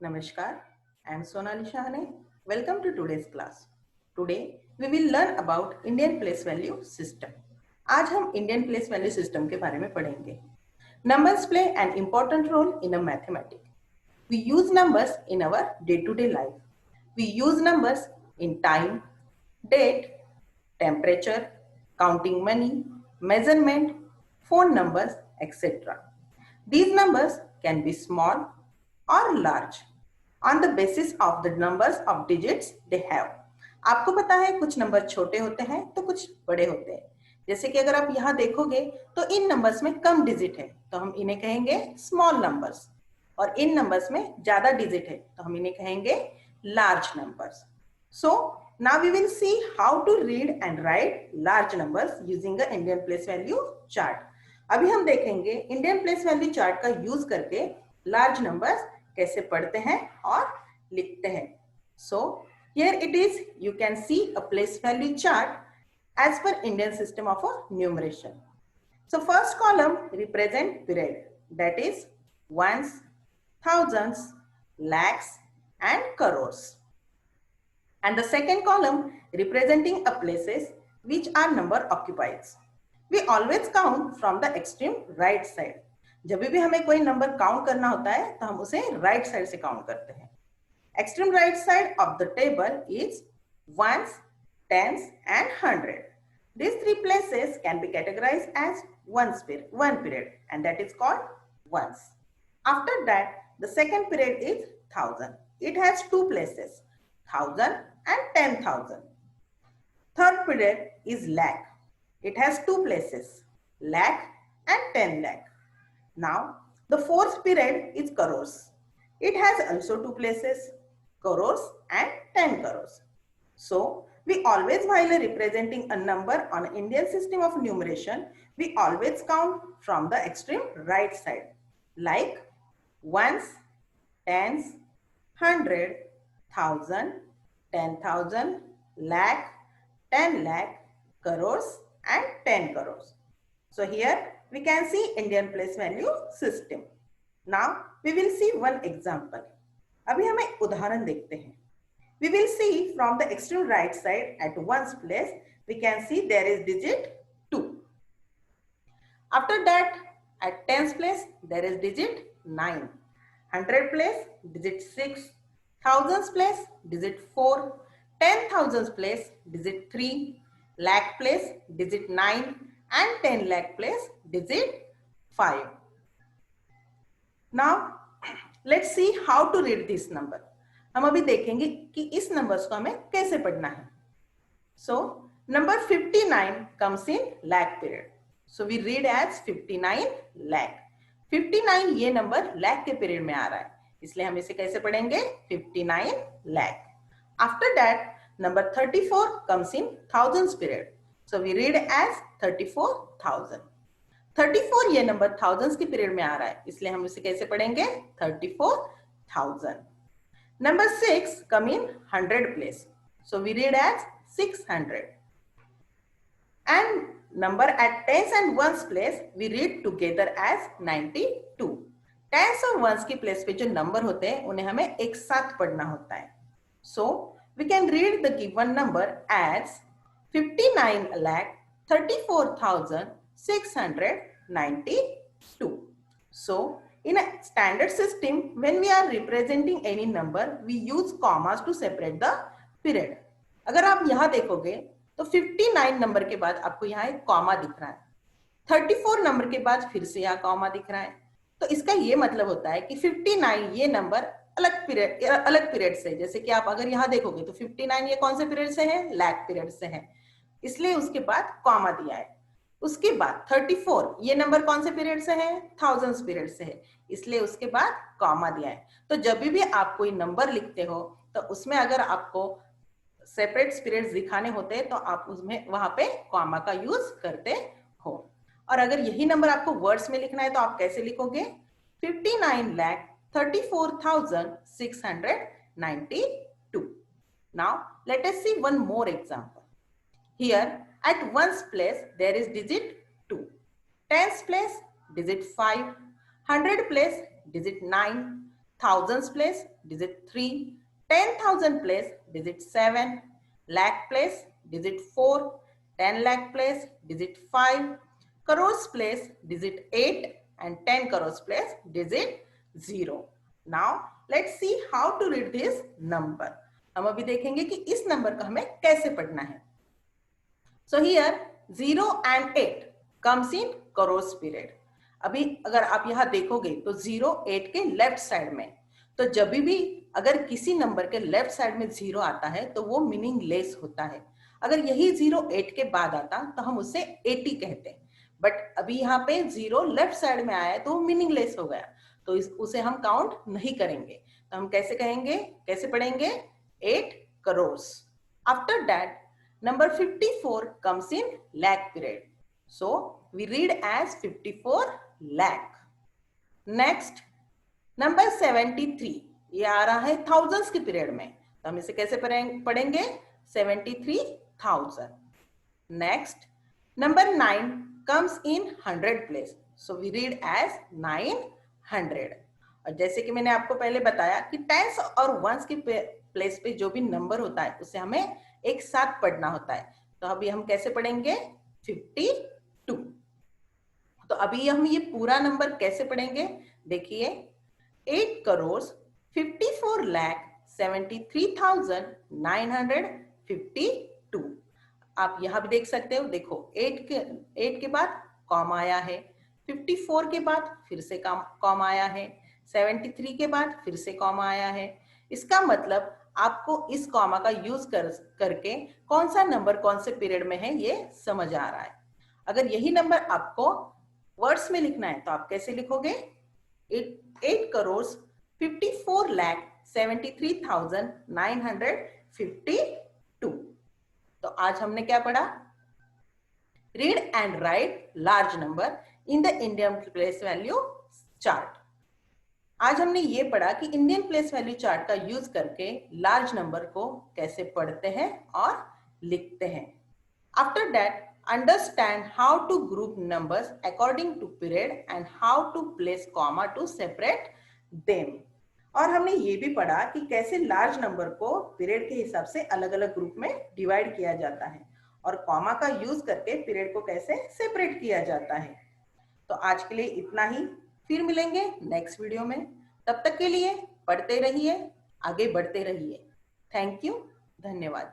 Namaskar, I am Sonali Shahane. Welcome to today's class. Today we will learn about Indian place value system. आज हम Indian place value system के बारे में पढ़ेंगे. Numbers play an important role in a mathematics. We use numbers in our day-to-day life. We use numbers in time, date, temperature, counting money, measurement, phone numbers, etc. These numbers can be small or large on the basis of the numbers of digits they have. आपको पता है कुछ number छोटे होते हैं तो कुछ बड़े होते हैं. जैसे कि अगर आप यहाँ देखोगे तो इन नंबर्स में कम डिजिट है तो हम इन्हें कहेंगे स्मॉल नंबर्स, और इन नंबर्स में ज्यादा डिजिट है तो हम इन्हें कहेंगे large numbers. So now we will see how to read and write large numbers using the Indian place value chart. अभी हम देखेंगे इंडियन प्लेस वैल्यू चार्ट का यूज करके लार्ज नंबर्स कैसे पढ़ते हैं और लिखते हैं. So here it is, you can see a place value chart as per Indian system of a numeration. So first column represent period, that is ones, thousands, lakhs and crores. And the second column representing a places which are number occupied. We always count from the extreme right side. जब भी हमें कोई number count करना होता है तो हम उसे राइट साइड से काउंट करते हैं. Extreme right side of the table is ones, tens and hundred. These three places can be categorized as one period, and that is called ones. After that, the second period is thousand. It has two places, 1000 and 10,000. Third period is lakh. It has two places, lakh and 10 lakh. Now, the fourth period is crores. It has also two places, crores and 10 crores. So, we always, while representing a number on Indian system of numeration, we always count from the extreme right side, like ones, tens, hundred, thousand, 10,000, lakh, 10 lakh, crores and 10 crores. So here we can see Indian place value system. Now we will see one example. अभी हम एक उदाहरण देखते हैं. We will see from the extreme right side at ones place we can see there is digit 2. After that at tens place there is digit 9. 100 place digit 6. Thousands place digit 4. 10,000 place digit 3. Lakh place digit 9 and 10 lakh place digit 5. Now let's see how to read this number. हम अभी देखेंगे कि इस numbers को हमें कैसे पढ़ना है. So number 59 comes in lakh period. So we read as 59 lakh. 59 ये नंबर lakh के पीरियड में आ रहा है, इसलिए हम इसे कैसे पढ़ेंगे 59 lakh. After that number 34 comes in thousands period. So we read as 34,000. 34 ये नंबर thousands के पीरियड में आ रहा है, इसलिए हम इसे कैसे पढ़ेंगे 34,000. Number 6 come in 100 place. So we read as 600. And number at tens and ones place we read together as 92. Tens और ones की प्लेस पे जो नंबर होते हैं उन्हें हमें एक साथ पढ़ना होता है. So we can read the given number as 59 lakh 34,692. So in a standard system, when we are representing any number, we use commas to separate the period. अगर आप यहाँ देखोगे तो 59 नंबर के बाद आपको यहाँ एक कॉमा दिख रहा है. 34 नंबर के बाद फिर से यहाँ कॉमा दिख रहा है. तो इसका ये मतलब होता है कि 59 ये नंबर अलग पीरियड से, जैसे कि आप अगर यहाँ देखोगे तो 59 ये कौन से पीरियड से है, लैक पीरियड से है, इसलिए उसके बाद कॉमा दिया है. उसके बाद 34 ये नंबर कौन से पीरियड से है, थाउजेंड्स पीरियड से है, इसलिए उसके बाद कॉमा दिया है. तो जब भी आप कोई नंबर लिखते हो तो उसमें अगर आपको सेपरेट पीरियड्स दिखाने होते हैं तो आप उसमें वहां पे कॉमा का यूज करते हो. और अगर यही नंबर आपको वर्ड्स में लिखना है तो आप कैसे लिखोगे 59 lakh 34,692. Now let us see one more example. Here at ones place there is digit 2. Tens place digit 5. 100 place digit 9. thousands place, digit 3, 10,000 place, digit 7, lakh place, digit 4, 10 lakh place, digit 5, crores place, digit 8, and 10 crores place, digit 0. Now let's see how to read this number. हम अभी देखेंगे कि इस number का हमें कैसे पढ़ना है. So here 0 and 8 comes in crores period. अभी अगर आप यहाँ देखोगे तो 0 8 के लेफ्ट साइड में, तो जब भी अगर किसी नंबर के लेफ्ट साइड में 0 आता है तो वो मीनिंगलेस होता है. अगर यही 0 8 के बाद आता तो हम उसे 80 कहते हैं, बट अभी यहाँ पे 0 लेफ्ट साइड में आया है तो वो मीनिंगलेस हो गया, तो उसे हम काउंट नहीं करेंगे. तो हम कैसे कहेंगे, कैसे पढ़ेंगे, 8 crores. After that number 54 comes in lakh period. So we read as 54 lakh. Next number 73, ये आ रहा है thousands के पीरियड में, तो हम इसे कैसे पढ़ेंगे, 73,000. Next number 9 comes in 100 place. So we read as 900. और जैसे कि मैंने आपको पहले बताया कि टेंस और वंस के प्लेस पे जो भी नंबर होता है उसे हमें एक साथ पढ़ना होता है. तो अभी हम कैसे पढ़ेंगे, 52. तो अभी हम ये पूरा नंबर कैसे पढ़ेंगे, देखिए 8 crores 54 lakh 73,952. आप यहाँ भी देख सकते हो, देखो 8 के बाद कॉमा आया है, 54 के बाद फिर से कॉमा आया है, 73 के बाद फिर से कॉमा आया है. इसका मतलब आपको इस कॉमा का यूज करके कौन सा नंबर कौन से पीरियड में है ये समझ आ रहा है. अगर यही नंबर आपको वर्ड्स में लिखना है तो आप कैसे लिखोगे, 8 crores 54 lakh 73,952. तो आज हमने क्या पढ़ा, read and write large number in the Indian place value chart. आज हमने ये पढ़ा कि इंडियन प्लेस वैल्यू चार्ट का यूज करके लार्ज नंबर को कैसे पढ़ते हैं और लिखते हैं. After that understand how to group numbers according to period and how to place comma to separate them. और हमने ये भी पढ़ा कि कैसे लार्ज नंबर को पीरियड के हिसाब से अलग अलग ग्रुप में डिवाइड किया जाता है और कॉमा का यूज करके पीरियड को कैसे सेपरेट किया जाता है. तो आज के लिए इतना ही, फिर मिलेंगे नेक्स्ट वीडियो में. तब तक के लिए पढ़ते रहिए, आगे बढ़ते रहिए. थैंक यू, धन्यवाद.